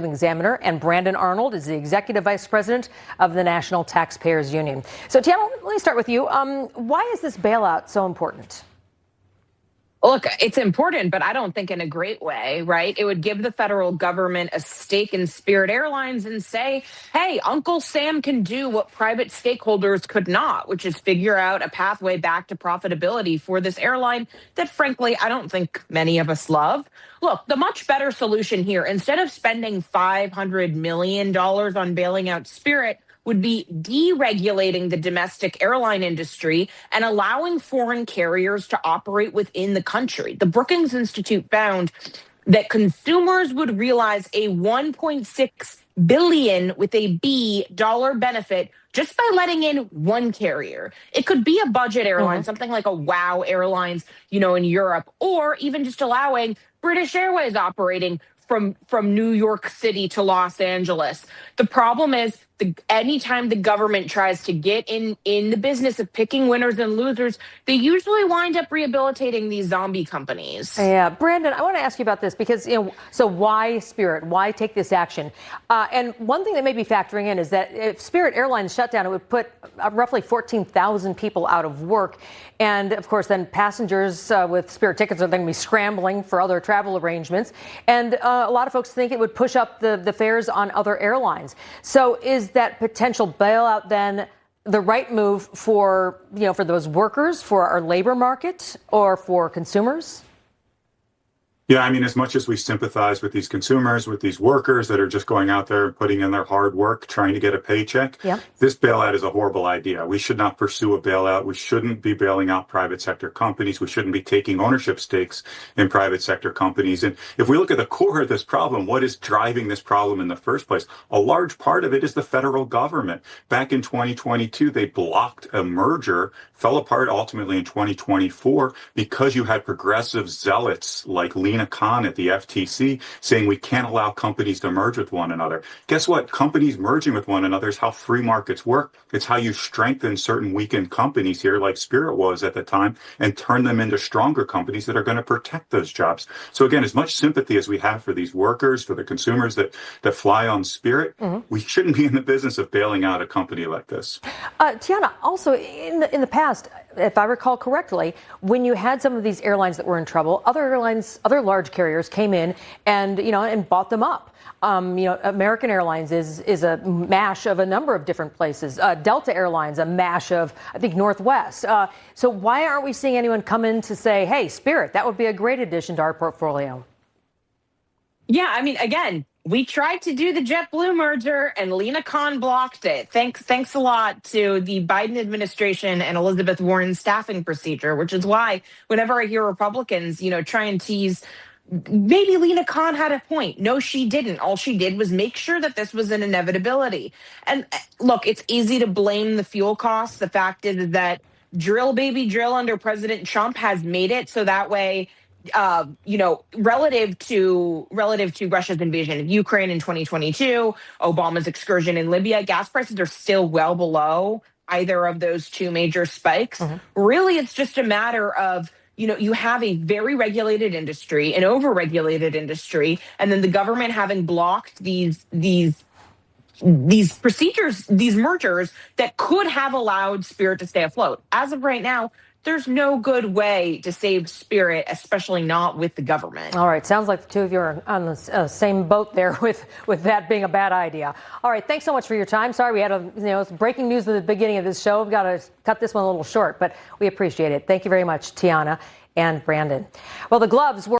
Examiner, and Brandon Arnold is the Executive Vice President of the National Taxpayers Union. So, Tiana, let me start with you. Why is this bailout so important? Look, it's important, but I don't think in a great way, right? It would give the federal government a stake in Spirit Airlines and say, hey, Uncle Sam can do what private stakeholders could not, which is figure out a pathway back to profitability for this airline that, frankly, I don't think many of us love. Look, the much better solution here, instead of spending $500 million on bailing out Spirit, would be deregulating the domestic airline industry and allowing foreign carriers to operate within the country. The Brookings Institute found that consumers would realize a $1.6 billion with a B dollar benefit just by letting in one carrier. It could be a budget airline, something like a WOW Airlines, in Europe, or even just allowing British Airways operating from New York City to Los Angeles. The problem is anytime the government tries to get in the business of picking winners and losers, they usually wind up rehabilitating these zombie companies. Yeah, Brandon, I want to ask you about this because, so why Spirit? Why take this action? And one thing that may be factoring in is that if Spirit Airlines shut down, it would put roughly 14,000 people out of work. And, of course, then passengers with Spirit tickets are then going to be scrambling for other travel arrangements. And a lot of folks think it would push up the fares on other airlines. So is that potential bailout then the right move for those workers, for our labor market, or for consumers? Yeah, I mean, as much as we sympathize with these consumers, with these workers that are just going out there and putting in their hard work, trying to get a paycheck, this bailout is a horrible idea. We should not pursue a bailout. We shouldn't be bailing out private sector companies. We shouldn't be taking ownership stakes in private sector companies. And if we look at the core of this problem, what is driving this problem in the first place? A large part of it is the federal government. Back in 2022, they blocked a merger, fell apart ultimately in 2024 because you had progressive zealots like Lena Khan at the FTC saying we can't allow companies to merge with one another. Guess what? Companies merging with one another is how free markets work. It's how you strengthen certain weakened companies here, like Spirit was at the time, and turn them into stronger companies that are going to protect those jobs. So again, as much sympathy as we have for these workers, for the consumers that fly on Spirit, we shouldn't be in the business of bailing out a company like this. Tiana, also in the past, if I recall correctly, when you had some of these airlines that were in trouble, other large carriers came in and bought them up. American Airlines is a mash of a number of different places. Delta Airlines, a mash of, I think, Northwest. So why aren't we seeing anyone come in to say, hey, Spirit, that would be a great addition to our portfolio? Yeah, I mean, again, we tried to do the JetBlue merger and Lena Khan blocked it. Thanks a lot to the Biden administration and Elizabeth Warren's staffing procedure, which is why whenever I hear Republicans, try and tease, maybe Lena Khan had a point. No, she didn't. All she did was make sure that this was an inevitability. And look, it's easy to blame the fuel costs. The fact is that drill, baby, drill under President Trump has made it so that way, relative to Russia's invasion of Ukraine in 2022, Obama's excursion in Libya, gas prices are still well below either of those two major spikes. Really, it's just a matter of, you have a very regulated industry, an overregulated industry, and then the government having blocked these procedures, these mergers that could have allowed Spirit to stay afloat. As of right now, there's no good way to save Spirit, especially not with the government. All right. Sounds like the two of you are on the same boat there with that being a bad idea. All right. Thanks so much for your time. Sorry we had breaking news at the beginning of this show. We've got to cut this one a little short, but we appreciate it. Thank you very much, Tiana and Brandon. Well, the gloves were